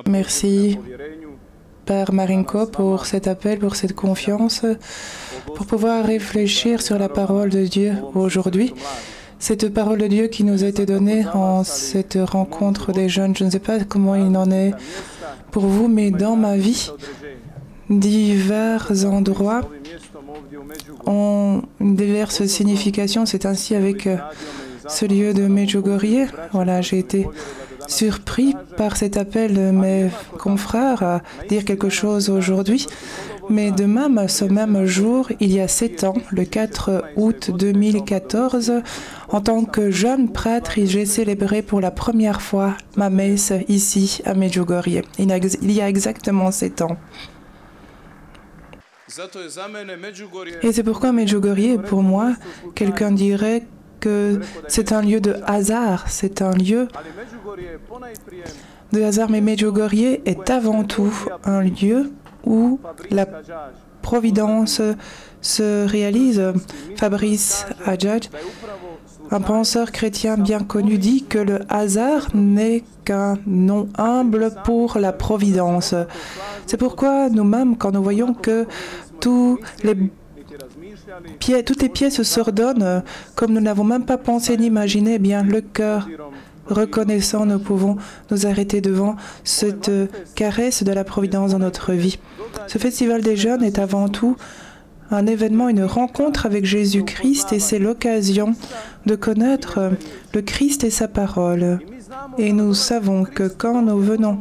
Merci, Père Marinko, pour cet appel, pour cette confiance, pour pouvoir réfléchir sur la parole de Dieu aujourd'hui. Cette parole de Dieu qui nous a été donnée en cette rencontre des jeunes, je ne sais pas comment il en est pour vous, mais dans ma vie, divers endroits ont diverses significations. C'est ainsi avec ce lieu de Medjugorje. Voilà, j'ai été surpris par cet appel de mes confrères à dire quelque chose aujourd'hui. Mais de même, ce même jour, il y a 7 ans, le 4 août 2014, en tant que jeune prêtre, j'ai célébré pour la première fois ma messe ici à Medjugorje. Il y a exactement 7 ans. Et c'est pourquoi Medjugorje, pour moi, quelqu'un dirait que c'est un lieu de hasard, c'est un lieu de hasard, mais Medjugorje est avant tout un lieu où la providence se réalise. Fabrice Hadjadj, un penseur chrétien bien connu, dit que le hasard n'est qu'un nom humble pour la providence. C'est pourquoi nous-mêmes, quand nous voyons que toutes les pièces s'ordonnent comme nous n'avons même pas pensé ni imaginé, eh bien le cœur reconnaissant, nous pouvons nous arrêter devant cette caresse de la providence dans notre vie. Ce festival des jeunes est avant tout un événement, une rencontre avec Jésus-Christ, et c'est l'occasion de connaître le Christ et sa parole. Et nous savons que quand nous venons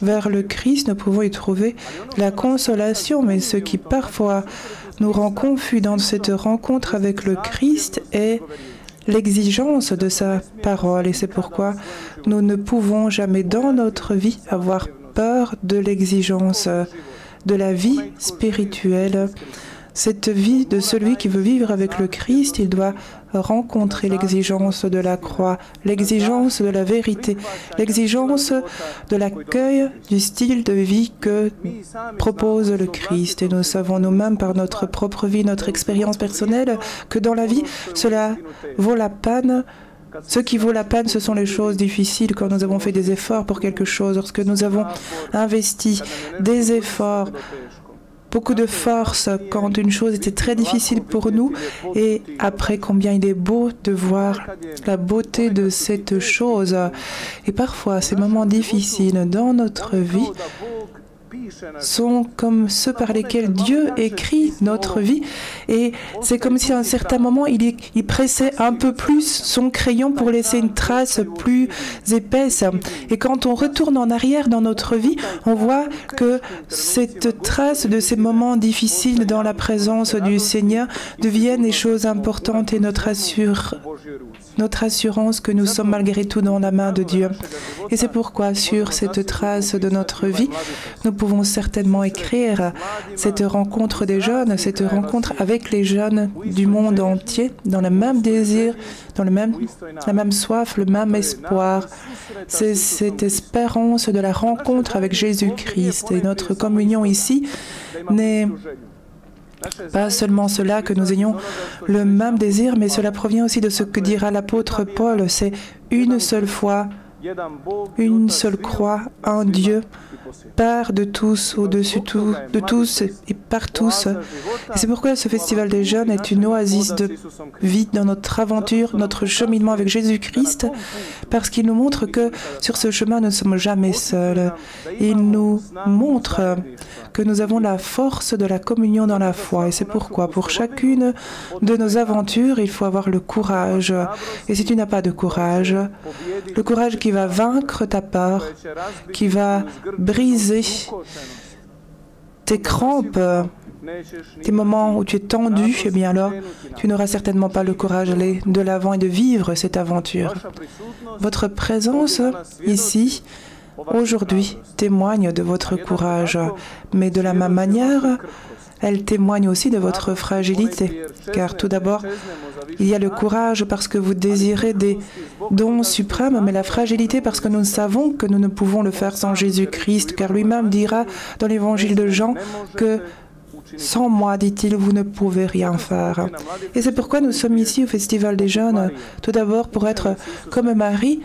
vers le Christ, nous pouvons y trouver la consolation, mais ce qui parfois nous rend confus dans cette rencontre avec le Christ est l'exigence de sa parole. Et c'est pourquoi nous ne pouvons jamais dans notre vie avoir peur de l'exigence de la vie spirituelle. Cette vie de celui qui veut vivre avec le Christ, il doit rencontrer l'exigence de la croix, l'exigence de la vérité, l'exigence de l'accueil du style de vie que propose le Christ. Et nous savons nous-mêmes par notre propre vie, notre expérience personnelle, que dans la vie, cela vaut la peine. Ce qui vaut la peine, ce sont les choses difficiles, quand nous avons fait des efforts pour quelque chose, lorsque nous avons investi des efforts, beaucoup de force quand une chose était très difficile pour nous, et après combien il est beau de voir la beauté de cette chose. Et parfois, ces moments difficiles dans notre vie sont comme ceux par lesquels Dieu écrit notre vie, et c'est comme si à un certain moment il pressait un peu plus son crayon pour laisser une trace plus épaisse. Et quand on retourne en arrière dans notre vie, on voit que cette trace de ces moments difficiles dans la présence du Seigneur deviennent des choses importantes, et notre assurance que nous sommes malgré tout dans la main de Dieu. Et c'est pourquoi sur cette trace de notre vie, nous pouvons certainement écrire cette rencontre des jeunes, cette rencontre avec les jeunes du monde entier, dans le même désir, dans la même soif, le même espoir. C'est cette espérance de la rencontre avec Jésus-Christ. Et notre communion ici n'est pas seulement cela, que nous ayons le même désir, mais cela provient aussi de ce que dira l'apôtre Paul. C'est une seule foi, une seule croix, un Dieu, Père de tous, au-dessus de tous et par tous. Et c'est pourquoi ce festival des jeunes est une oasis de vie dans notre aventure, notre cheminement avec Jésus-Christ, parce qu'il nous montre que sur ce chemin, nous ne sommes jamais seuls. Il nous montre que nous avons la force de la communion dans la foi. Et c'est pourquoi, pour chacune de nos aventures, il faut avoir le courage. Et si tu n'as pas de courage, le courage qui va vaincre ta peur, qui va briser tes crampes, tes moments où tu es tendu, eh bien alors, tu n'auras certainement pas le courage d'aller de l'avant et de vivre cette aventure. Votre présence ici, aujourd'hui, témoigne de votre courage, mais de la même manière, elle témoigne aussi de votre fragilité, car tout d'abord, il y a le courage parce que vous désirez des dons suprêmes, mais la fragilité parce que nous savons que nous ne pouvons le faire sans Jésus-Christ, car lui-même dira dans l'évangile de Jean que sans moi, dit-il, vous ne pouvez rien faire. Et c'est pourquoi nous sommes ici au Festival des Jeunes, tout d'abord pour être comme Marie,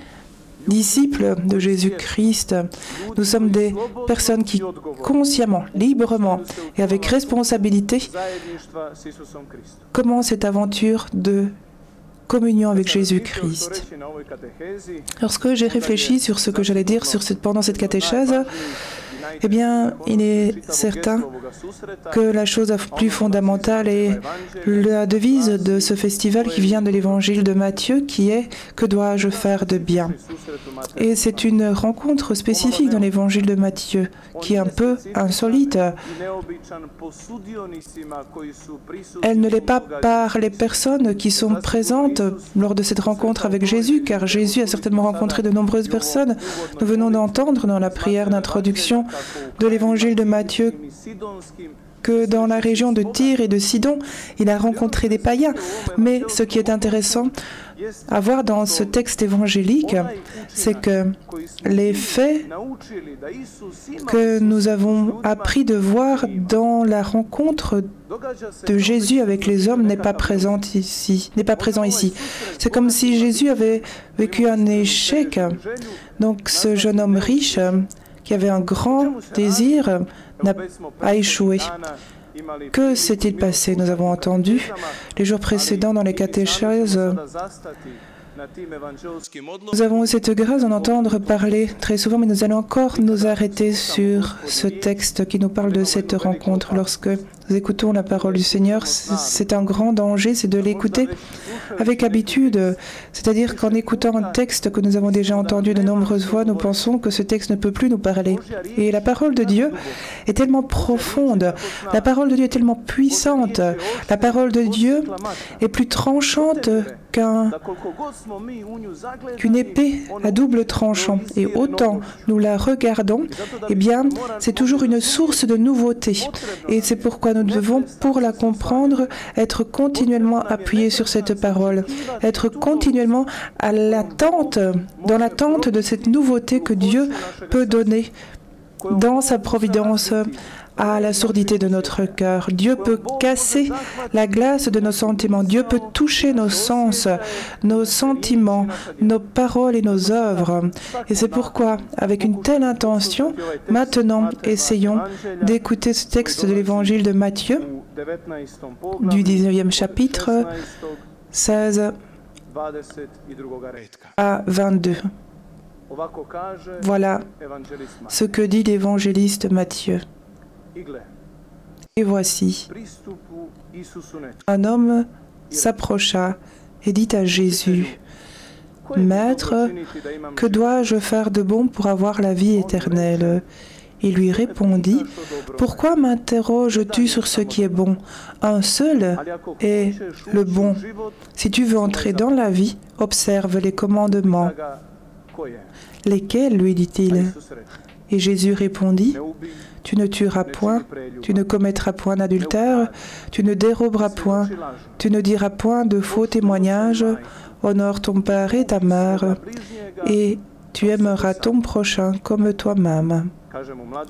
disciples de Jésus-Christ. Nous sommes des personnes qui, consciemment, librement et avec responsabilité, commencent cette aventure de communion avec Jésus-Christ. Lorsque j'ai réfléchi sur ce que j'allais dire pendant cette catéchèse, eh bien, il est certain que la chose la plus fondamentale est la devise de ce festival qui vient de l'évangile de Matthieu, qui est « Que dois-je faire de bien ?» Et c'est une rencontre spécifique dans l'évangile de Matthieu, qui est un peu insolite. Elle ne l'est pas par les personnes qui sont présentes lors de cette rencontre avec Jésus, car Jésus a certainement rencontré de nombreuses personnes. Nous venons d'entendre dans la prière d'introduction de l'évangile de Matthieu que dans la région de Tyr et de Sidon, il a rencontré des païens. Mais ce qui est intéressant à voir dans ce texte évangélique, c'est que les faits que nous avons appris de voir dans la rencontre de Jésus avec les hommes n'est pas présent ici. C'est comme si Jésus avait vécu un échec. Donc ce jeune homme riche, qui avait un grand désir, a échoué. Que s'est-il passé? Nous avons entendu les jours précédents dans les catéchèses. Nous avons eu cette grâce d'en entendre parler très souvent, mais nous allons encore nous arrêter sur ce texte qui nous parle de cette rencontre. Lorsque nous écoutons la parole du Seigneur, c'est un grand danger, c'est de l'écouter avec habitude. C'est-à-dire qu'en écoutant un texte que nous avons déjà entendu de nombreuses fois, nous pensons que ce texte ne peut plus nous parler. Et la parole de Dieu est tellement profonde, la parole de Dieu est tellement puissante, la parole de Dieu est plus tranchante qu'une épée à double tranchant. Et autant nous la regardons, eh bien, c'est toujours une source de nouveauté. Et c'est pourquoi nous devons, pour la comprendre, être continuellement appuyés sur cette parole, être continuellement à l'attente, dans l'attente de cette nouveauté que Dieu peut donner dans sa providence à la sourdité de notre cœur. Dieu peut casser la glace de nos sentiments. Dieu peut toucher nos sens, nos sentiments, nos paroles et nos œuvres. Et c'est pourquoi, avec une telle intention, maintenant, essayons d'écouter ce texte de l'évangile de Matthieu, du 19e chapitre, 16 à 22. Voilà ce que dit l'évangéliste Matthieu. Et voici, un homme s'approcha et dit à Jésus, « Maître, que dois-je faire de bon pour avoir la vie éternelle ?» Il lui répondit, « Pourquoi m'interroges-tu sur ce qui est bon? Un seul est le bon. Si tu veux entrer dans la vie, observe les commandements. » « Lesquels, lui dit-il. Et Jésus répondit, « Tu ne tueras point, tu ne commettras point d'adultère, tu ne déroberas point, tu ne diras point de faux témoignages, honore ton père et ta mère, et tu aimeras ton prochain comme toi-même. »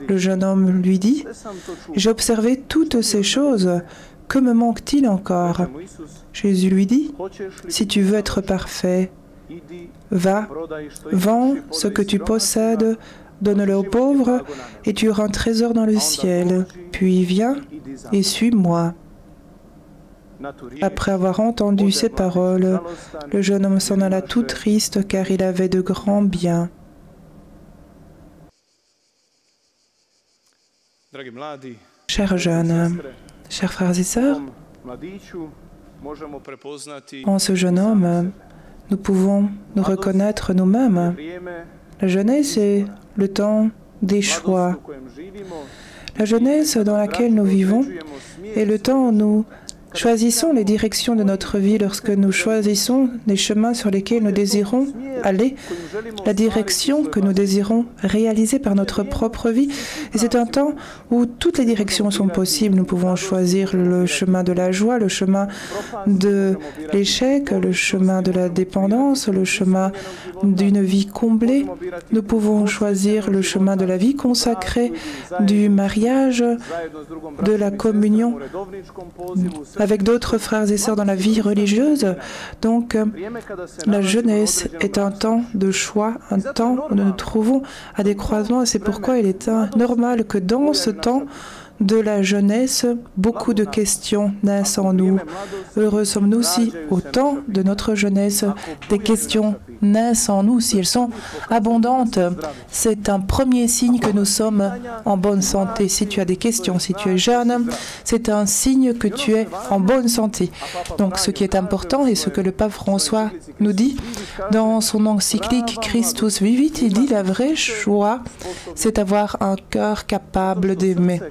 Le jeune homme lui dit, « J'ai observé toutes ces choses, que me manque-t-il encore ?» Jésus lui dit, « Si tu veux être parfait, va, vends ce que tu possèdes, donne-le aux pauvres, et tu auras un trésor dans le ciel. Puis viens et suis-moi. » Après avoir entendu ces paroles, le jeune homme s'en alla tout triste, car il avait de grands biens. Chers jeunes, chers frères et sœurs, en ce jeune homme, nous pouvons nous reconnaître nous-mêmes. La jeunesse est le temps des choix. La jeunesse dans laquelle nous vivons est le temps où nous choisissons les directions de notre vie, lorsque nous choisissons les chemins sur lesquels nous désirons aller, la direction que nous désirons réaliser par notre propre vie. Et c'est un temps où toutes les directions sont possibles. Nous pouvons choisir le chemin de la joie, le chemin de l'échec, le chemin de la dépendance, le chemin d'une vie comblée. Nous pouvons choisir le chemin de la vie consacrée, du mariage, de la communion avec d'autres frères et sœurs dans la vie religieuse. Donc, la jeunesse est un temps de choix, un temps où nous nous trouvons à des croisements, et c'est pourquoi il est normal que dans ce temps de la jeunesse, beaucoup de questions naissent en nous. Heureux sommes-nous si, au temps de notre jeunesse, des questions naissent en nous, si elles sont abondantes. C'est un premier signe que nous sommes en bonne santé. Si tu as des questions, si tu es jeune, c'est un signe que tu es en bonne santé. Donc ce qui est important et ce que le pape François nous dit dans son encyclique Christus Vivit, il dit la vraie joie, c'est avoir un cœur capable d'aimer.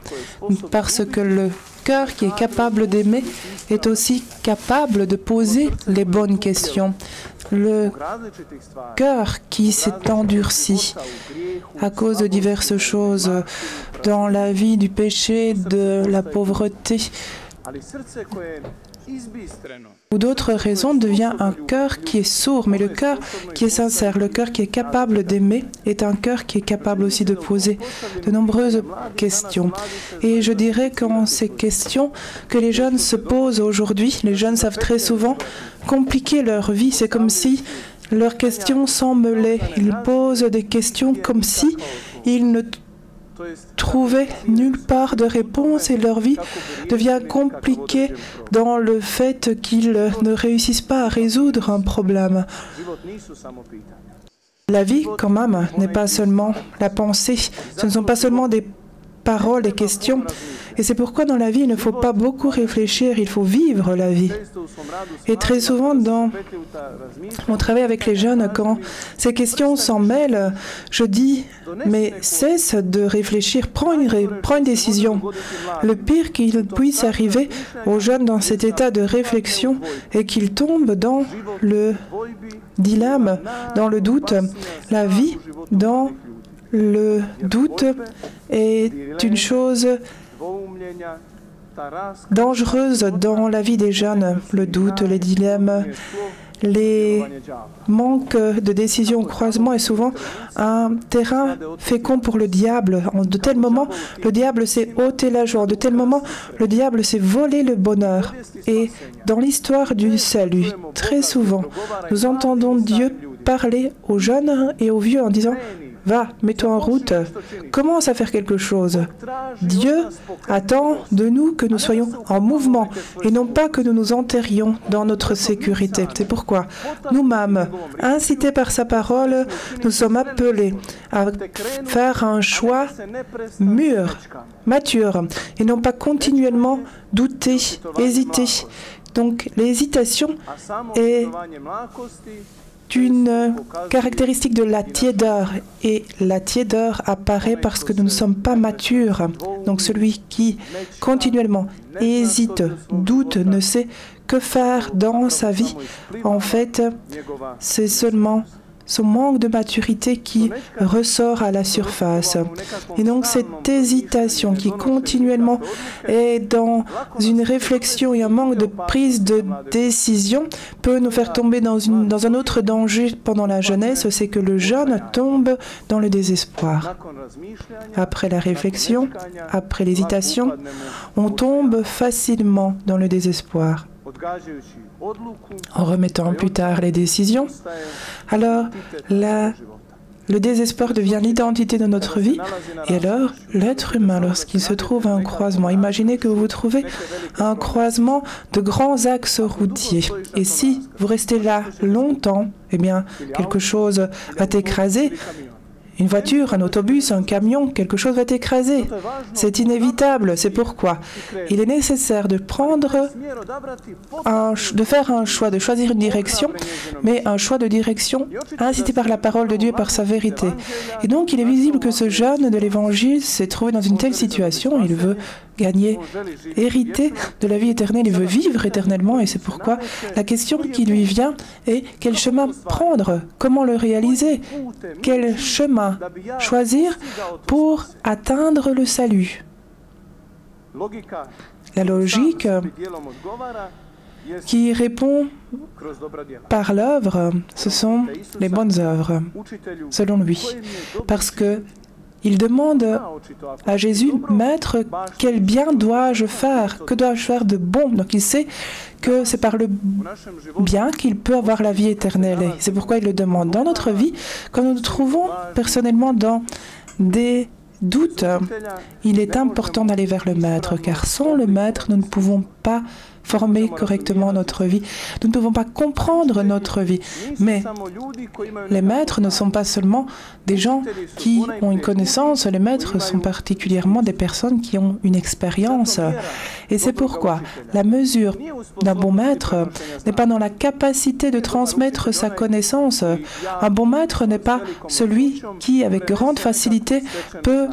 Parce que le cœur qui est capable d'aimer est aussi capable de poser les bonnes questions. Le cœur qui s'est endurci à cause de diverses choses dans la vie du péché, de la pauvreté ou d'autres raisons devient un cœur qui est sourd, mais le cœur qui est sincère, le cœur qui est capable d'aimer est un cœur qui est capable aussi de poser de nombreuses questions. Et je dirais qu'en ces questions que les jeunes se posent aujourd'hui, les jeunes savent très souvent compliquer leur vie. C'est comme si leurs questions s'emmêlaient. Ils posent des questions comme si ils ne trouvaient nulle part de réponse et leur vie devient compliquée dans le fait qu'ils ne réussissent pas à résoudre un problème. La vie, quand même, n'est pas seulement la pensée, ce ne sont pas seulement des paroles et questions. Et c'est pourquoi dans la vie, il ne faut pas beaucoup réfléchir, il faut vivre la vie. Et très souvent, dans mon travail avec les jeunes, quand ces questions s'en mêlent, je dis, mais cesse de réfléchir, prends une décision. Le pire qu'il puisse arriver aux jeunes dans cet état de réflexion est qu'ils tombent dans le dilemme, dans le doute. La vie, dans le doute, est une chose dangereuse dans la vie des jeunes. Le doute, les dilemmes, les manques de décision au croisement est souvent un terrain fécond pour le diable. De tels moments, le diable s'est ôté la joie. De tels moments, le diable s'est volé le bonheur. Et dans l'histoire du salut, très souvent, nous entendons Dieu parler aux jeunes et aux vieux en disant « Va, mets-toi en route, commence à faire quelque chose. » Dieu attend de nous que nous soyons en mouvement et non pas que nous nous enterrions dans notre sécurité. C'est pourquoi nous-mêmes, incités par sa parole, nous sommes appelés à faire un choix mûr, mature, et non pas continuellement douter, hésiter. Donc l'hésitation est une caractéristique de la tiédeur, et la tiédeur apparaît parce que nous ne sommes pas matures. Donc celui qui continuellement hésite, doute, ne sait que faire dans sa vie, en fait, c'est seulement son manque de maturité qui ressort à la surface. Et donc cette hésitation qui continuellement est dans une réflexion et un manque de prise de décision peut nous faire tomber dans un autre danger pendant la jeunesse, c'est que le jeune tombe dans le désespoir. Après la réflexion, après l'hésitation, on tombe facilement dans le désespoir. En remettant plus tard les décisions, alors le désespoir devient l'identité de notre vie. Et alors, l'être humain, lorsqu'il se trouve à un croisement, imaginez que vous vous trouvez à un croisement de grands axes routiers. Et si vous restez là longtemps, eh bien, quelque chose va t'écraser. Une voiture, un autobus, un camion, quelque chose va t'écraser. C'est inévitable. C'est pourquoi il est nécessaire de faire un choix, de choisir une direction, mais un choix de direction incité par la parole de Dieu et par sa vérité. Et donc, il est visible que ce jeune de l'Évangile s'est trouvé dans une telle situation. Il veut gagner, hériter de la vie éternelle, il veut vivre éternellement, et c'est pourquoi la question qui lui vient est quel chemin prendre, comment le réaliser, quel chemin choisir pour atteindre le salut. La logique qui répond par l'œuvre, ce sont les bonnes œuvres, selon lui, parce que il demande à Jésus, « Maître, quel bien dois-je faire? Que dois-je faire de bon ?» Donc il sait que c'est par le bien qu'il peut avoir la vie éternelle. Et c'est pourquoi il le demande. Dans notre vie, quand nous nous trouvons personnellement dans des doutes, il est important d'aller vers le Maître, car sans le Maître, nous ne pouvons pas former correctement notre vie. Nous ne pouvons pas comprendre notre vie. Mais les maîtres ne sont pas seulement des gens qui ont une connaissance, les maîtres sont particulièrement des personnes qui ont une expérience. Et c'est pourquoi la mesure d'un bon maître n'est pas dans la capacité de transmettre sa connaissance. Un bon maître n'est pas celui qui, avec grande facilité, peut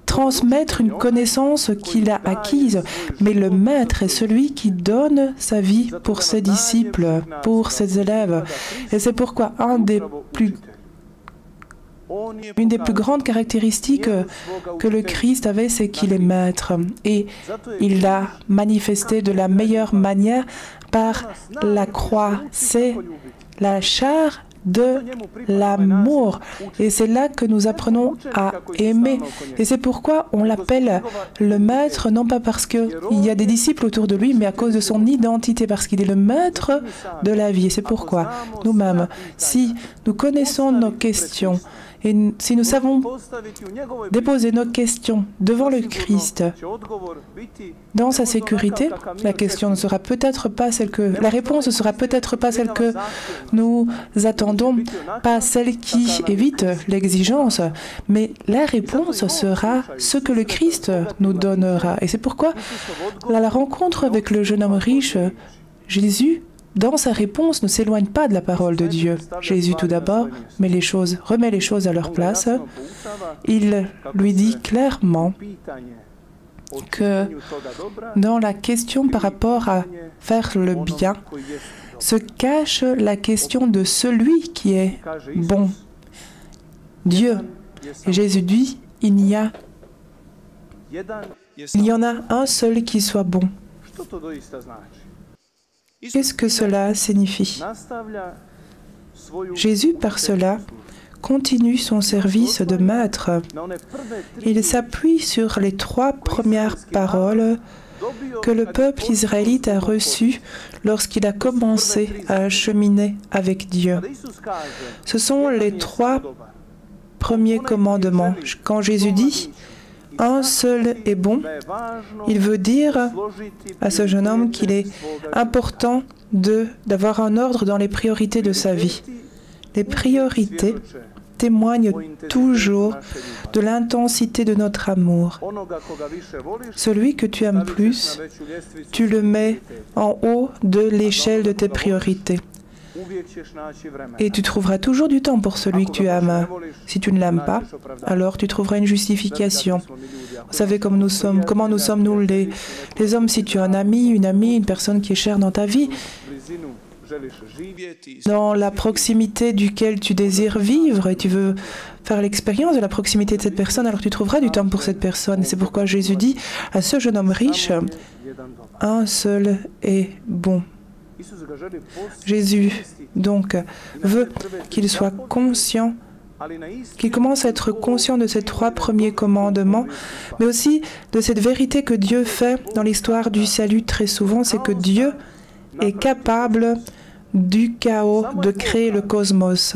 transmettre une connaissance qu'il a acquise, mais le maître est celui qui donne sa vie pour ses disciples, pour ses élèves. Et c'est pourquoi une des plus grandes caractéristiques que le Christ avait, c'est qu'il est maître. Et il l'a manifesté de la meilleure manière par la croix. C'est la chair de l'amour. Et c'est là que nous apprenons à aimer. Et c'est pourquoi on l'appelle le maître, non pas parce qu'il y a des disciples autour de lui, mais à cause de son identité, parce qu'il est le maître de la vie. Et c'est pourquoi nous-mêmes, si nous connaissons nos questions, et si nous savons déposer nos questions devant le Christ, dans sa sécurité, la question ne sera peut-être pas celle que, la réponse ne sera peut-être pas celle que nous attendons, pas celle qui évite l'exigence, mais la réponse sera ce que le Christ nous donnera. Et c'est pourquoi, à la rencontre avec le jeune homme riche, Jésus, dans sa réponse, ne s'éloigne pas de la parole de Dieu. Jésus, tout d'abord, remet les choses à leur place. Il lui dit clairement que dans la question par rapport à faire le bien, se cache la question de celui qui est bon, Dieu. Et Jésus dit, il y en a un seul qui soit bon. Qu'est-ce que cela signifie? Jésus, par cela, continue son service de maître. Il s'appuie sur les 3 premières paroles que le peuple israélite a reçues lorsqu'il a commencé à cheminer avec Dieu. Ce sont les 3 premiers commandements. Quand Jésus dit « un seul est bon », il veut dire à ce jeune homme qu'il est important d'avoir un ordre dans les priorités de sa vie. Les priorités témoignent toujours de l'intensité de notre amour. Celui que tu aimes plus, tu le mets en haut de l'échelle de tes priorités. Et tu trouveras toujours du temps pour celui que tu aimes. Si tu ne l'aimes pas, alors tu trouveras une justification. Vous savez comment nous sommes, nous les hommes. Si tu as un ami, une personne qui est chère dans ta vie, dans la proximité duquel tu désires vivre et tu veux faire l'expérience de la proximité de cette personne, alors tu trouveras du temps pour cette personne. C'est pourquoi Jésus dit à ce jeune homme riche, « un seul est bon ». Jésus, donc, veut qu'il soit conscient, qu'il commence à être conscient de ces 3 premiers commandements, mais aussi de cette vérité que Dieu fait dans l'histoire du salut très souvent, c'est que Dieu est capable du chaos de créer le cosmos.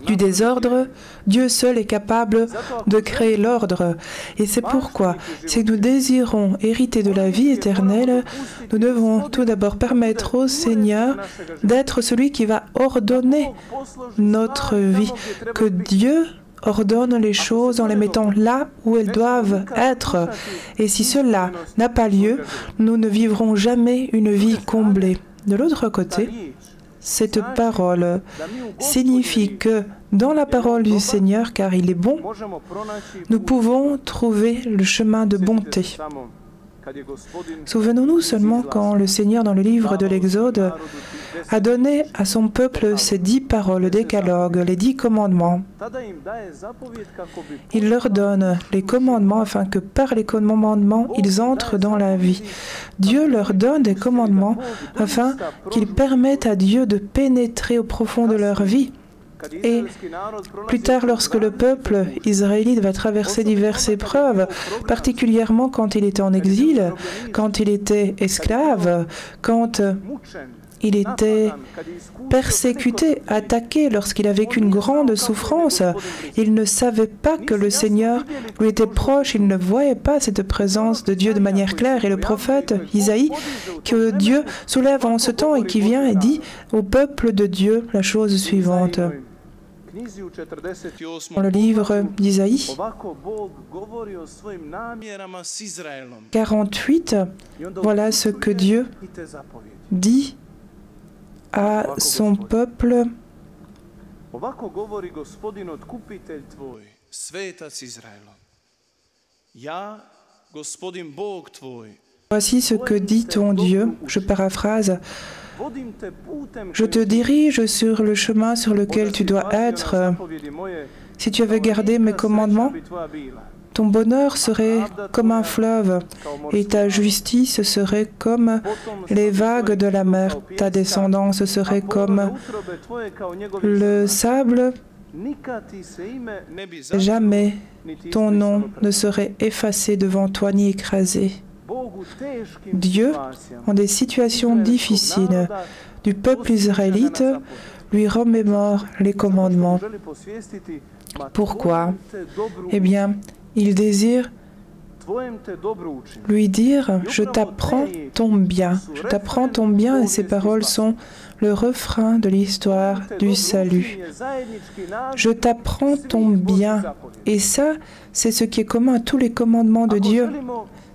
Du désordre, Dieu seul est capable de créer l'ordre. Et c'est pourquoi, si nous désirons hériter de la vie éternelle, nous devons tout d'abord permettre au Seigneur d'être celui qui va ordonner notre vie. Que Dieu ordonne les choses en les mettant là où elles doivent être. Et si cela n'a pas lieu, nous ne vivrons jamais une vie comblée. De l'autre côté, cette parole signifie que dans la parole du Seigneur, car il est bon, nous pouvons trouver le chemin de bonté. Souvenons-nous seulement quand le Seigneur, dans le livre de l'Exode, a donné à son peuple ces 10 paroles, le décalogue, les 10 commandements. Il leur donne les commandements afin que par les commandements, ils entrent dans la vie. Dieu leur donne des commandements afin qu'ils permettent à Dieu de pénétrer au profond de leur vie. Et plus tard, lorsque le peuple israélite va traverser diverses épreuves, particulièrement quand il était en exil, quand il était esclave, quand il était persécuté, attaqué, lorsqu'il a vécu une grande souffrance. Il ne savait pas que le Seigneur lui était proche, il ne voyait pas cette présence de Dieu de manière claire. Et le prophète Isaïe, que Dieu soulève en ce temps et qui vient et dit au peuple de Dieu la chose suivante. Dans le livre d'Isaïe 48, voilà ce que Dieu dit à son peuple. Voici ce que dit ton Dieu, je paraphrase. Je te dirige sur le chemin sur lequel tu dois être. Si tu avais gardé mes commandements, ton bonheur serait comme un fleuve et ta justice serait comme les vagues de la mer. Ta descendance serait comme le sable. Jamais ton nom ne serait effacé devant toi ni écrasé. Dieu, en des situations difficiles du peuple israélite, lui remémore les commandements. Pourquoi? Eh bien, il désire lui dire « Je t'apprends ton bien ». Je t'apprends ton bien, et ces paroles sont le refrain de l'histoire du salut. Je t'apprends ton bien. Et ça, c'est ce qui est commun à tous les commandements de Dieu.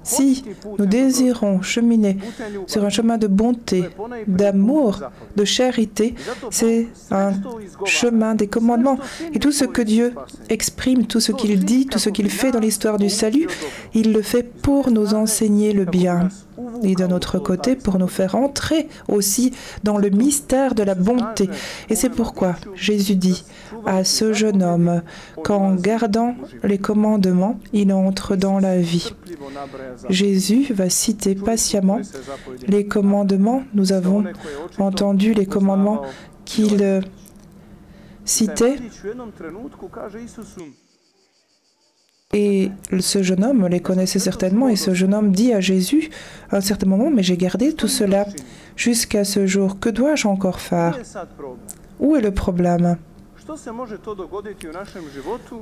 Si nous désirons cheminer sur un chemin de bonté, d'amour, de charité, c'est un chemin des commandements. Et tout ce que Dieu exprime, tout ce qu'il dit, tout ce qu'il fait dans l'histoire du salut, il le fait pour nous enseigner le bien. Et d'un autre côté, pour nous faire entrer aussi dans le mystère de la bonté. Et c'est pourquoi Jésus dit à ce jeune homme qu'en gardant les commandements, il entre dans la vie. Jésus va citer patiemment les commandements. Nous avons entendu les commandements qu'il citait. Et ce jeune homme les connaissait certainement, et ce jeune homme dit à Jésus à un certain moment, « Mais j'ai gardé tout cela jusqu'à ce jour. Que dois-je encore faire? Où est le problème?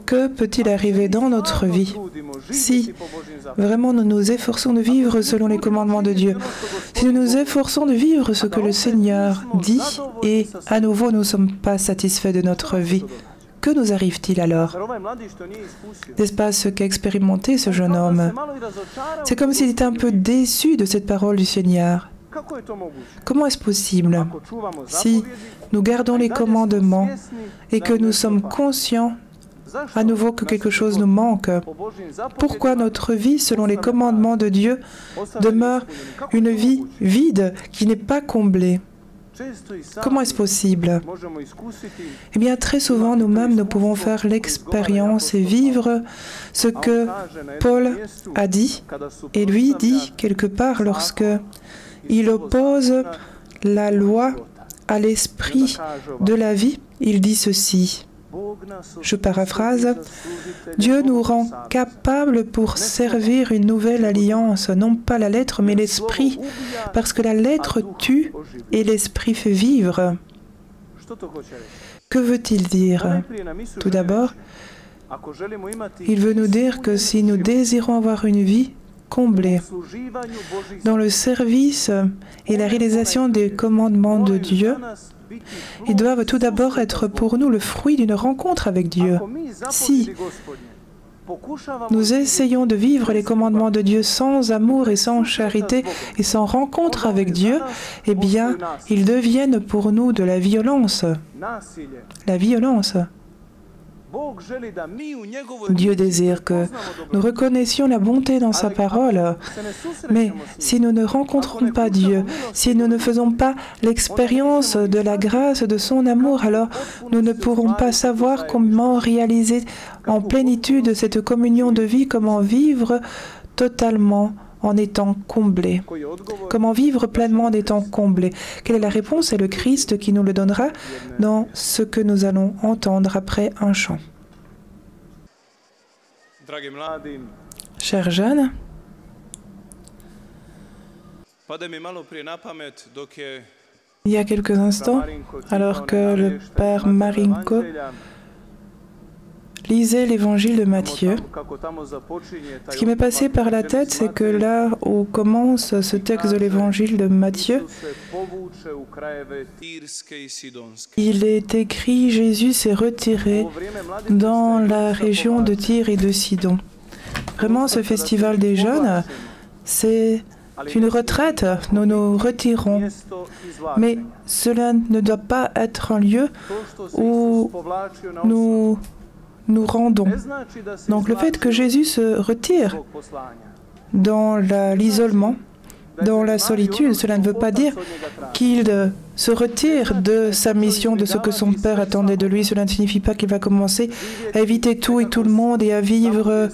Que peut-il arriver dans notre vie si vraiment nous nous efforçons de vivre selon les commandements de Dieu, si nous nous efforçons de vivre ce que le Seigneur dit et à nouveau nous ne sommes pas satisfaits de notre vie? Que nous arrive-t-il alors? N'est-ce pas ce qu'a expérimenté ce jeune homme? C'est comme s'il était un peu déçu de cette parole du Seigneur. Comment est-ce possible? Si nous gardons les commandements et que nous sommes conscients à nouveau que quelque chose nous manque, pourquoi notre vie, selon les commandements de Dieu, demeure une vie vide qui n'est pas comblée? Comment est-ce possible? Eh bien, très souvent, nous-mêmes, nous pouvons faire l'expérience et vivre ce que Paul a dit, et lui dit quelque part lorsque il oppose la loi à l'esprit de la vie, il dit ceci. Je paraphrase, « Dieu nous rend capables pour servir une nouvelle alliance, non pas la lettre, mais l'esprit, parce que la lettre tue et l'esprit fait vivre. » Que veut-il dire? Tout d'abord, il veut nous dire que si nous désirons avoir une vie comblée dans le service et la réalisation des commandements de Dieu, ils doivent tout d'abord être pour nous le fruit d'une rencontre avec Dieu. Si nous essayons de vivre les commandements de Dieu sans amour et sans charité et sans rencontre avec Dieu, eh bien, ils deviennent pour nous de la violence. La violence. Dieu désire que nous reconnaissions la bonté dans sa parole, mais si nous ne rencontrons pas Dieu, si nous ne faisons pas l'expérience de la grâce de son amour, alors nous ne pourrons pas savoir comment réaliser en plénitude cette communion de vie, comment vivre totalement en étant comblé? Comment vivre pleinement en étant comblé? Quelle est la réponse? C'est le Christ qui nous le donnera dans ce que nous allons entendre après un chant. Chers jeunes, il y a quelques instants, alors que le Père Marinko lisait l'évangile de Matthieu, ce qui m'est passé par la tête, c'est que là où commence ce texte de l'évangile de Matthieu, il est écrit « Jésus s'est retiré dans la région de Tyr et de Sidon ». Vraiment, ce festival des jeunes, c'est une retraite, nous nous retirons. Mais cela ne doit pas être un lieu où nous nous rendons. Donc le fait que Jésus se retire dans l'isolement, dans la solitude, cela ne veut pas dire qu'il se retire de sa mission, de ce que son Père attendait de lui. Cela ne signifie pas qu'il va commencer à éviter tout et tout le monde et à vivre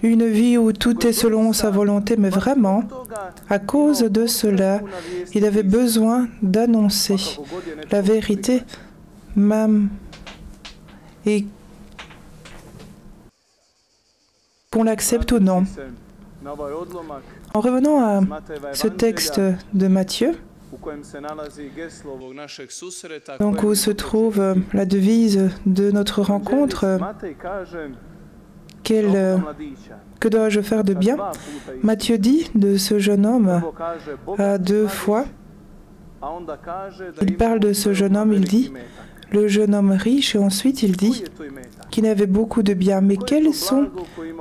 une vie où tout est selon sa volonté. Mais vraiment, à cause de cela, il avait besoin d'annoncer la vérité, même, et qu'on l'accepte ou non. En revenant à ce texte de Matthieu, donc où se trouve la devise de notre rencontre, que dois-je faire de bien? Matthieu dit de ce jeune homme à 2 fois, il parle de ce jeune homme, il dit le jeune homme riche, et ensuite il dit qu'il avait beaucoup de biens. Mais quels sont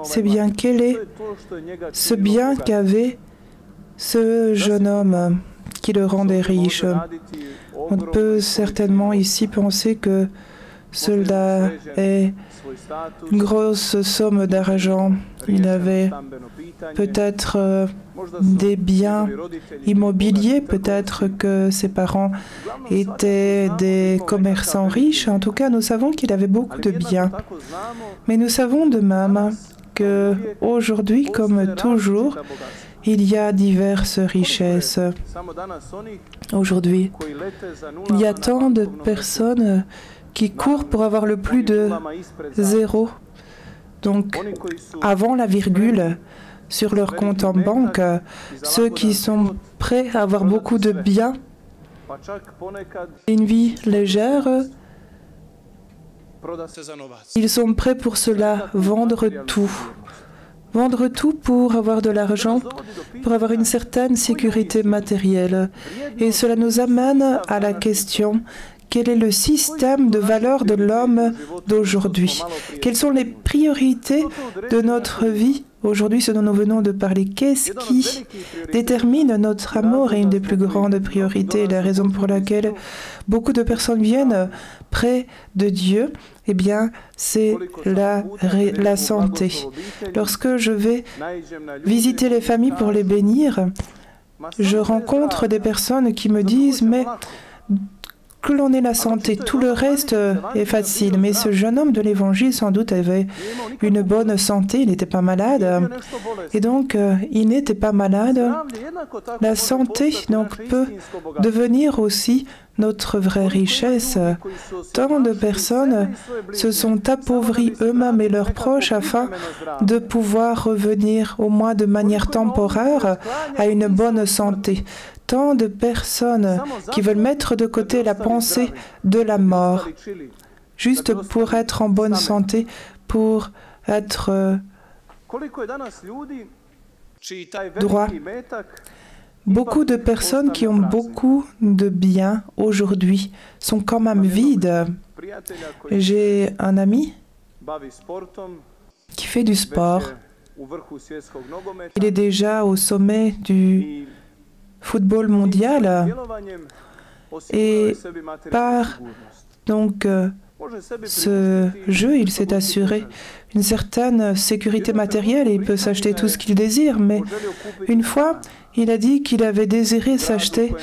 ces biens? Quel est ce bien qu'avait ce jeune homme qui le rendait riche? On peut certainement ici penser que cela est une grosse somme d'argent. Il avait peut-être des biens immobiliers, peut-être que ses parents étaient des commerçants riches. En tout cas, nous savons qu'il avait beaucoup de biens. Mais nous savons de même qu'aujourd'hui, comme toujours, il y a diverses richesses. Aujourd'hui, il y a tant de personnes qui courent pour avoir le plus de 0. Donc, avant la virgule, sur leur compte en banque, ceux qui sont prêts à avoir beaucoup de biens, une vie légère, ils sont prêts pour cela, vendre tout. Vendre tout pour avoir de l'argent, pour avoir une certaine sécurité matérielle. Et cela nous amène à la question: quel est le système de valeurs de l'homme d'aujourd'hui? Quelles sont les priorités de notre vie aujourd'hui, ce dont nous venons de parler? Qu'est-ce qui détermine notre amour? Et une des plus grandes priorités, la raison pour laquelle beaucoup de personnes viennent près de Dieu, eh bien, c'est la santé. Lorsque je vais visiter les familles pour les bénir, je rencontre des personnes qui me disent « mais que l'on ait la santé, tout le reste est facile. » Mais ce jeune homme de l'Évangile, sans doute, avait une bonne santé, il n'était pas malade. Et donc, il n'était pas malade. La santé, donc, peut devenir aussi notre vraie richesse. Tant de personnes se sont appauvries eux-mêmes et leurs proches afin de pouvoir revenir, au moins de manière temporaire, à une bonne santé. Tant de personnes qui veulent mettre de côté la pensée de la mort, juste pour être en bonne santé, pour être droit. Beaucoup de personnes qui ont beaucoup de biens aujourd'hui sont quand même vides. J'ai un ami qui fait du sport. Il est déjà au sommet du football mondial et par donc ce jeu, il s'est assuré une certaine sécurité matérielle et il peut s'acheter tout ce qu'il désire, mais une fois, il a dit qu'il avait désiré s'acheter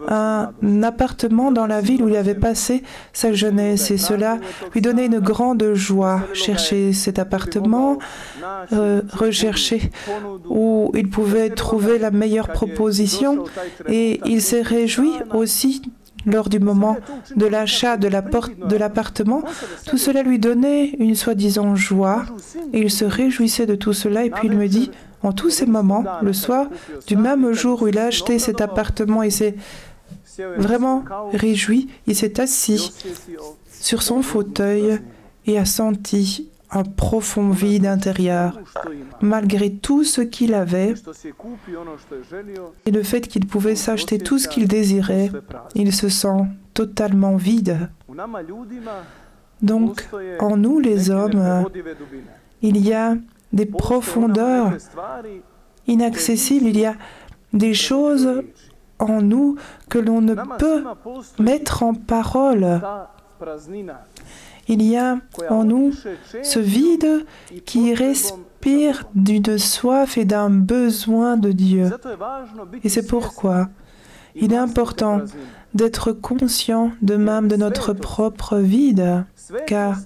un appartement dans la ville où il avait passé sa jeunesse et cela lui donnait une grande joie. Chercher cet appartement, rechercher où il pouvait trouver la meilleure proposition et il s'est réjoui aussi lors du moment de l'achat de l'appartement. Tout cela lui donnait une soi-disant joie et il se réjouissait de tout cela et puis il me dit, en tous ces moments, le soir du même jour où il a acheté cet appartement et s'est vraiment réjoui, il s'est assis sur son fauteuil et a senti un profond vide intérieur. Malgré tout ce qu'il avait et le fait qu'il pouvait s'acheter tout ce qu'il désirait, il se sent totalement vide. Donc, en nous les hommes, il y a des profondeurs inaccessibles, il y a des choses en nous que l'on ne peut mettre en parole. Il y a en nous ce vide qui respire d'une soif et d'un besoin de Dieu. Et c'est pourquoi il est important d'être conscient de même de notre propre vide, car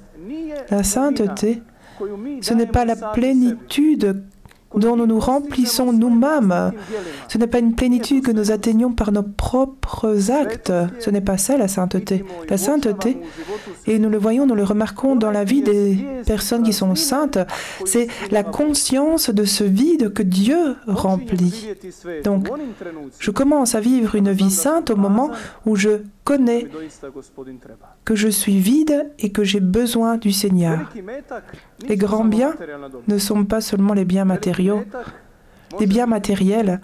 la sainteté, ce n'est pas la plénitude dont nous nous remplissons nous-mêmes. Ce n'est pas une plénitude que nous atteignons par nos propres actes. Ce n'est pas ça la sainteté. La sainteté, et nous le voyons, nous le remarquons dans la vie des personnes qui sont saintes, c'est la conscience de ce vide que Dieu remplit. Donc, je commence à vivre une vie sainte au moment où je connais que je suis vide et que j'ai besoin du Seigneur. Les grands biens ne sont pas seulement les biens matériaux, les biens matériels.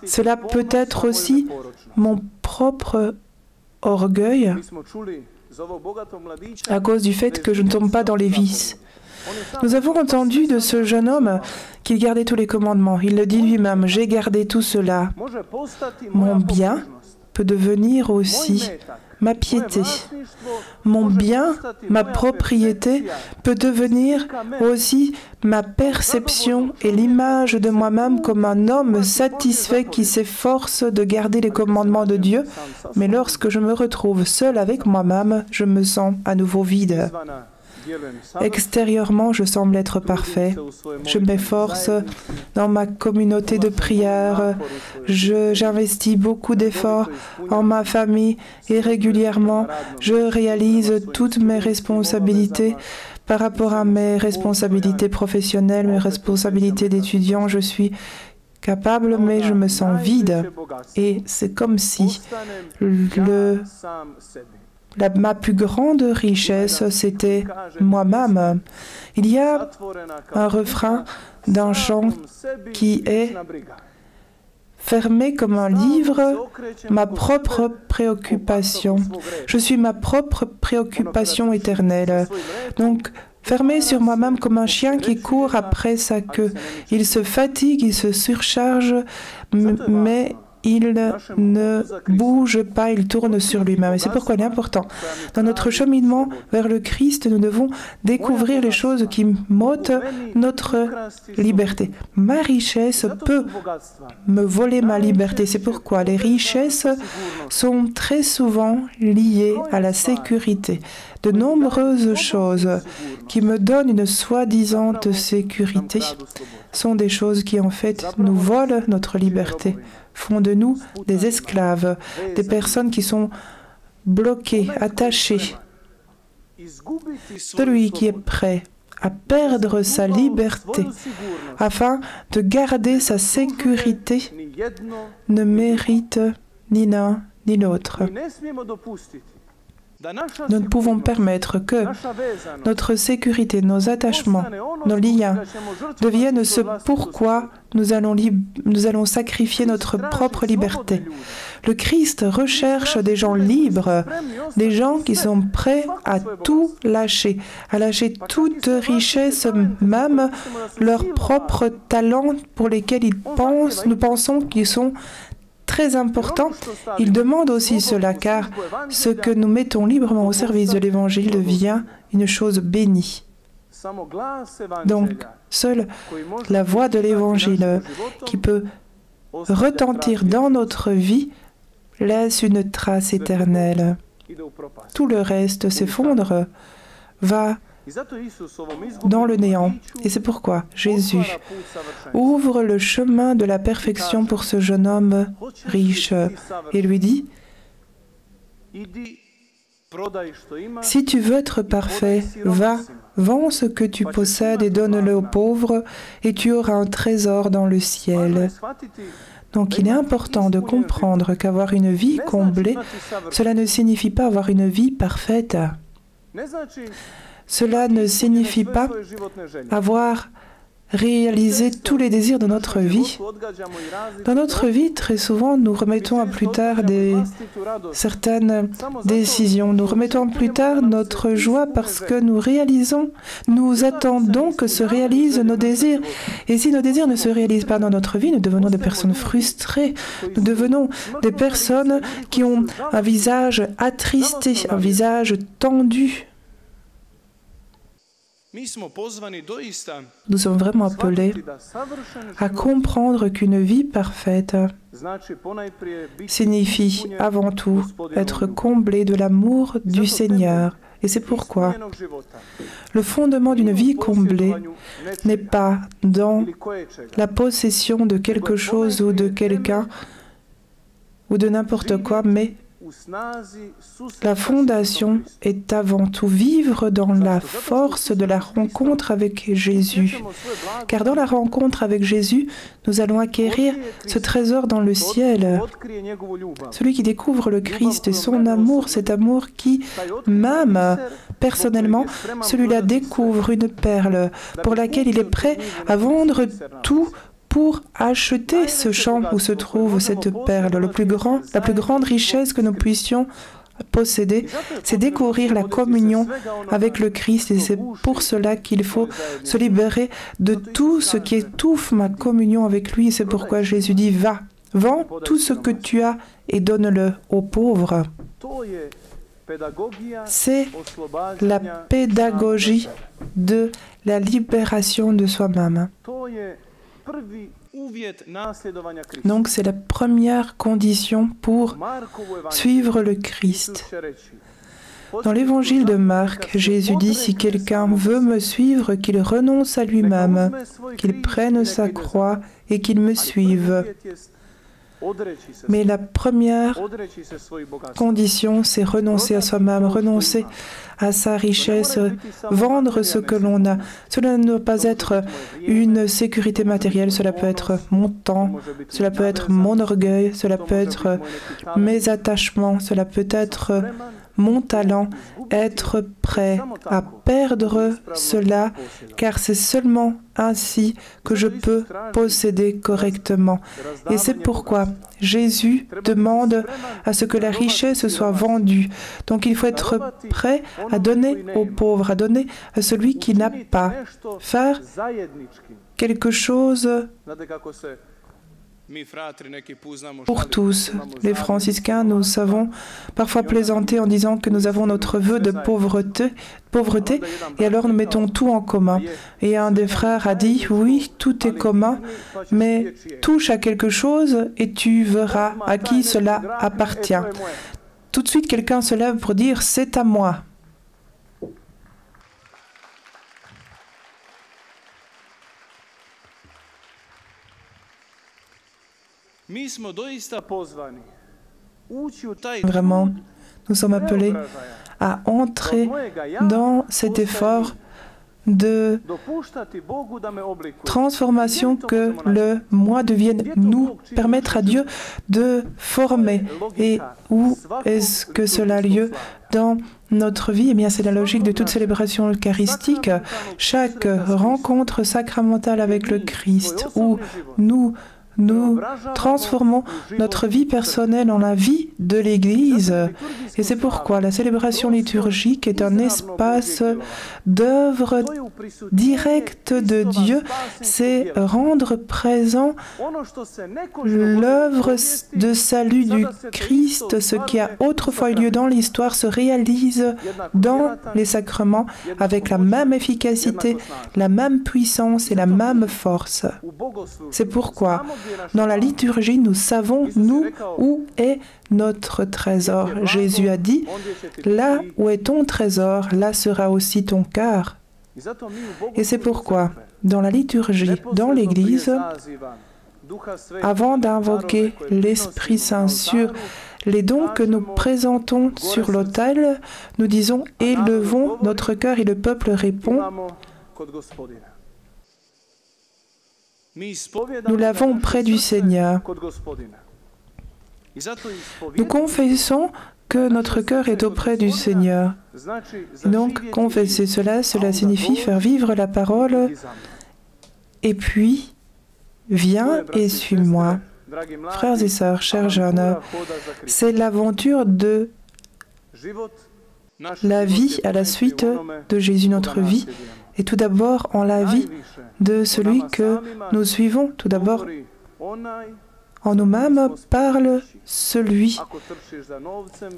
Cela peut être aussi mon propre orgueil à cause du fait que je ne tombe pas dans les vices. Nous avons entendu de ce jeune homme qu'il gardait tous les commandements. Il le dit lui-même, j'ai gardé tout cela. Mon bien peut devenir aussi ma piété. Mon bien, ma propriété peut devenir aussi ma perception et l'image de moi-même comme un homme satisfait qui s'efforce de garder les commandements de Dieu. Mais lorsque je me retrouve seul avec moi-même, je me sens à nouveau vide. Extérieurement, je semble être parfait. Je m'efforce dans ma communauté de prière. J'investis beaucoup d'efforts en ma famille et régulièrement, je réalise toutes mes responsabilités. Par rapport à mes responsabilités professionnelles, mes responsabilités d'étudiant, je suis capable, mais je me sens vide. Et c'est comme si ma plus grande richesse, c'était moi-même. Il y a un refrain d'un chant qui est « Fermé comme un livre, ma propre préoccupation. Je suis ma propre préoccupation éternelle. » Donc, fermé sur moi-même comme un chien qui court après sa queue. Il se fatigue, il se surcharge, mais il ne bouge pas, il tourne sur lui-même. Et c'est pourquoi il est important. Dans notre cheminement vers le Christ, nous devons découvrir les choses qui m'ôtent notre liberté. Ma richesse peut me voler ma liberté. C'est pourquoi les richesses sont très souvent liées à la sécurité. De nombreuses choses qui me donnent une soi-disant sécurité sont des choses qui en fait nous volent notre liberté, font de nous des esclaves, des personnes qui sont bloquées, attachées. Celui qui est prêt à perdre sa liberté afin de garder sa sécurité ne mérite ni l'un ni l'autre. Nous ne pouvons permettre que notre sécurité, nos attachements, nos liens deviennent ce pourquoi nous allons sacrifier notre propre liberté. Le Christ recherche des gens libres, des gens qui sont prêts à tout lâcher, à lâcher toute richesse, même leurs propres talents pour lesquels nous pensons qu'ils sont très important, il demande aussi cela, car ce que nous mettons librement au service de l'Évangile devient une chose bénie. Donc, seule la voix de l'Évangile qui peut retentir dans notre vie laisse une trace éternelle. Tout le reste s'effondre, va dans le néant. Et c'est pourquoi Jésus ouvre le chemin de la perfection pour ce jeune homme riche et lui dit, « Si tu veux être parfait, va, vends ce que tu possèdes et donne-le aux pauvres, et tu auras un trésor dans le ciel. » Donc il est important de comprendre qu'avoir une vie comblée, cela ne signifie pas avoir une vie parfaite. Cela ne signifie pas avoir réalisé tous les désirs de notre vie. Dans notre vie, très souvent, nous remettons à plus tard certaines décisions. Nous remettons à plus tard notre joie parce que nous attendons que se réalisent nos désirs. Et si nos désirs ne se réalisent pas dans notre vie, nous devenons des personnes frustrées. Nous devenons des personnes qui ont un visage attristé, un visage tendu. Nous sommes vraiment appelés à comprendre qu'une vie parfaite signifie avant tout être comblé de l'amour du Seigneur. Et c'est pourquoi le fondement d'une vie comblée n'est pas dans la possession de quelque chose ou de quelqu'un ou de n'importe quoi, mais la fondation est avant tout vivre dans la force de la rencontre avec Jésus. Car dans la rencontre avec Jésus, nous allons acquérir ce trésor dans le ciel. Celui qui découvre le Christ et son amour, cet amour qui m'aime personnellement, celui-là découvre une perle pour laquelle il est prêt à vendre tout pour acheter ce champ où se trouve cette perle. La plus grande richesse que nous puissions posséder, c'est découvrir la communion avec le Christ. Et c'est pour cela qu'il faut se libérer de tout ce qui étouffe ma communion avec lui. C'est pourquoi Jésus dit, va, vends tout ce que tu as et donne-le aux pauvres. C'est la pédagogie de la libération de soi-même. Donc c'est la première condition pour suivre le Christ. Dans l'évangile de Marc, Jésus dit, si quelqu'un veut me suivre, qu'il renonce à lui-même, qu'il prenne sa croix et qu'il me suive. Mais la première condition, c'est renoncer à soi-même, renoncer à sa richesse, vendre ce que l'on a. Cela ne doit pas être une sécurité matérielle, cela peut être mon temps, cela peut être mon orgueil, cela peut être mes attachements, cela peut être mon talent, être prêt à perdre cela, car c'est seulement ainsi que je peux posséder correctement. Et c'est pourquoi Jésus demande à ce que la richesse soit vendue. Donc il faut être prêt à donner aux pauvres, à donner à celui qui n'a pas. Faire quelque chose pour tous. Les franciscains, nous savons parfois plaisanter en disant que nous avons notre vœu de pauvreté, et alors nous mettons tout en commun. Et un des frères a dit, oui, tout est commun, mais touche à quelque chose et tu verras à qui cela appartient. Tout de suite, quelqu'un se lève pour dire, c'est à moi. Vraiment, nous sommes appelés à entrer dans cet effort de transformation que le moi devienne nous, permettre à Dieu de former. Et où est-ce que cela a lieu dans notre vie? Eh bien, c'est la logique de toute célébration eucharistique. Chaque rencontre sacramentale avec le Christ, où nous nous transformons notre vie personnelle en la vie de l'Église. Et c'est pourquoi la célébration liturgique est un espace d'œuvre directe de Dieu. C'est rendre présent l'œuvre de salut du Christ. Ce qui a autrefois eu lieu dans l'histoire se réalise dans les sacrements avec la même efficacité, la même puissance et la même force. C'est pourquoi, dans la liturgie, nous savons, nous, où est notre trésor. Jésus a dit, « Là où est ton trésor, là sera aussi ton cœur. » Et c'est pourquoi, dans la liturgie, dans l'Église, avant d'invoquer l'Esprit Saint sur les dons que nous présentons sur l'autel, nous disons « Élevons notre cœur » et le peuple répond « Nous l'avons près du Seigneur. » Nous confessons que notre cœur est auprès du Seigneur. Donc, confesser cela, cela signifie faire vivre la parole et puis, viens et suis-moi. Frères et sœurs, chers jeunes, c'est l'aventure de la vie à la suite de Jésus, notre vie, et tout d'abord en la vie de celui que nous suivons. Tout d'abord, en nous-mêmes parle celui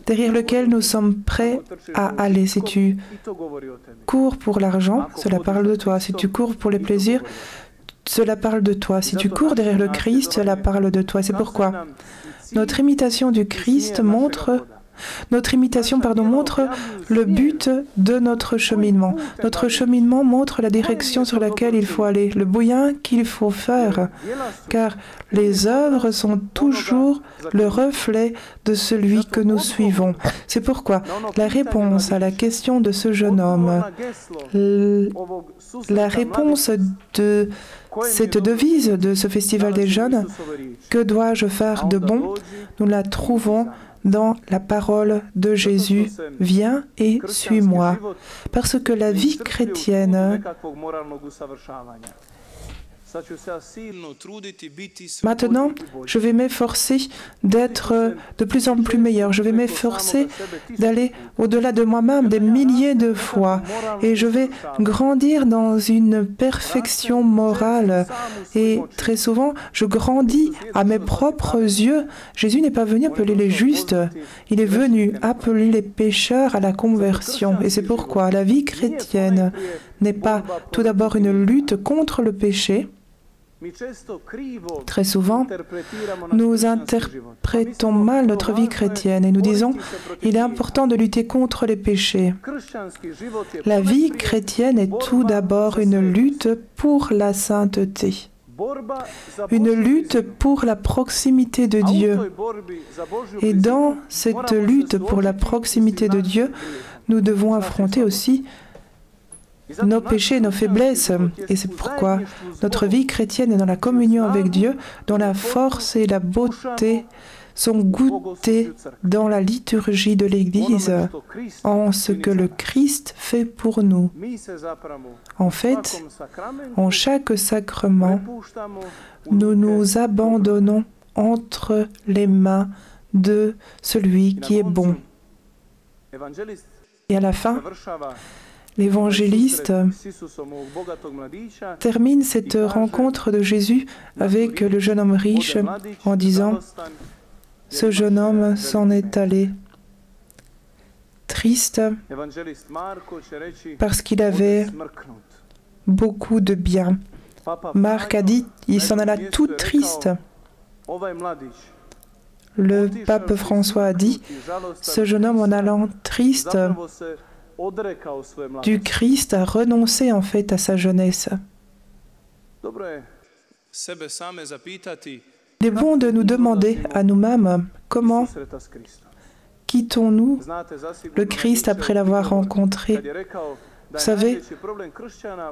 derrière lequel nous sommes prêts à aller. Si tu cours pour l'argent, cela parle de toi. Si tu cours pour les plaisirs, cela parle de toi. Si tu cours derrière le Christ, cela parle de toi. C'est pourquoi notre imitation du Christ montre le but de notre cheminement. Notre cheminement montre la direction sur laquelle il faut aller, le moyen qu'il faut faire, car les œuvres sont toujours le reflet de celui que nous suivons. C'est pourquoi la réponse à la question de ce jeune homme, la réponse de cette devise de ce festival des jeunes, que dois-je faire de bon, nous la trouvons dans la parole de Jésus, viens et suis-moi. Parce que la vie chrétienne, maintenant, je vais m'efforcer d'être de plus en plus meilleur. Je vais m'efforcer d'aller au-delà de moi-même des milliers de fois. Et je vais grandir dans une perfection morale. Et très souvent, je grandis à mes propres yeux. Jésus n'est pas venu appeler les justes. Il est venu appeler les pécheurs à la conversion. Et c'est pourquoi la vie chrétienne n'est pas tout d'abord une lutte contre le péché. Très souvent, nous interprétons mal notre vie chrétienne et nous disons « il est important de lutter contre les péchés ». La vie chrétienne est tout d'abord une lutte pour la sainteté, une lutte pour la proximité de Dieu. Et dans cette lutte pour la proximité de Dieu, nous devons affronter aussi nos péchés, nos faiblesses. Et c'est pourquoi notre vie chrétienne est dans la communion avec Dieu, dont la force et la beauté sont goûtées dans la liturgie de l'Église, en ce que le Christ fait pour nous. En fait, en chaque sacrement, nous nous abandonnons entre les mains de celui qui est bon. Et à la fin, l'évangéliste termine cette rencontre de Jésus avec le jeune homme riche en disant « Ce jeune homme s'en est allé triste parce qu'il avait beaucoup de biens. » Marc a dit « Il s'en alla tout triste. » Le pape François a dit « Ce jeune homme en allant triste du Christ a renoncé en fait à sa jeunesse. » Il est bon de nous demander à nous-mêmes comment quittons-nous le Christ après l'avoir rencontré. Vous savez,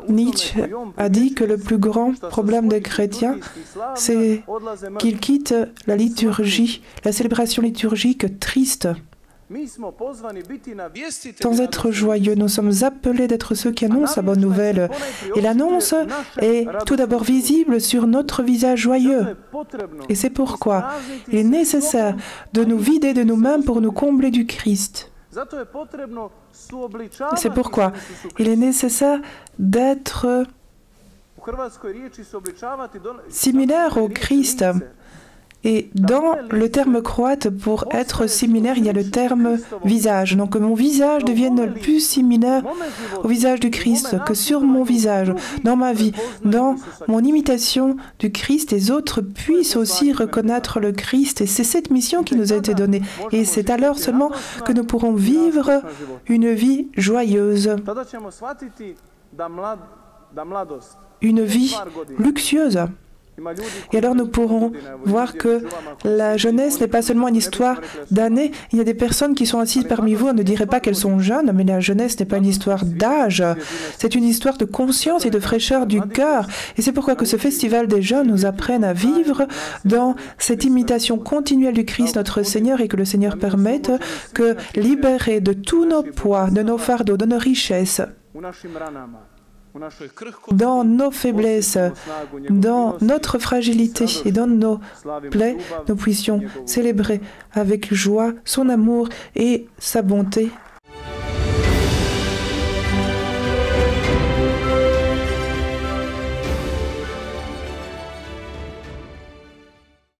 Nietzsche a dit que le plus grand problème des chrétiens, c'est qu'ils quittent la liturgie, la célébration liturgique triste. Sans être joyeux, nous sommes appelés d'être ceux qui annoncent la bonne nouvelle. Et l'annonce est tout d'abord visible sur notre visage joyeux. Et c'est pourquoi il est nécessaire de nous vider de nous-mêmes pour nous combler du Christ. C'est pourquoi il est nécessaire d'être similaire au Christ. Et dans le terme croate, pour être similaire, il y a le terme visage. Donc que mon visage devienne plus similaire au visage du Christ, que sur mon visage, dans ma vie, dans mon imitation du Christ, les autres puissent aussi reconnaître le Christ. Et c'est cette mission qui nous a été donnée. Et c'est alors seulement que nous pourrons vivre une vie joyeuse, une vie luxueuse. Et alors nous pourrons voir que la jeunesse n'est pas seulement une histoire d'années. Il y a des personnes qui sont assises parmi vous, on ne dirait pas qu'elles sont jeunes, mais la jeunesse n'est pas une histoire d'âge. C'est une histoire de conscience et de fraîcheur du cœur. Et c'est pourquoi que ce festival des jeunes nous apprenne à vivre dans cette imitation continuelle du Christ notre Seigneur et que le Seigneur permette que, libérés de tous nos poids, de nos fardeaux, de nos richesses, dans nos faiblesses, dans notre fragilité et dans nos plaies, nous puissions célébrer avec joie son amour et sa bonté.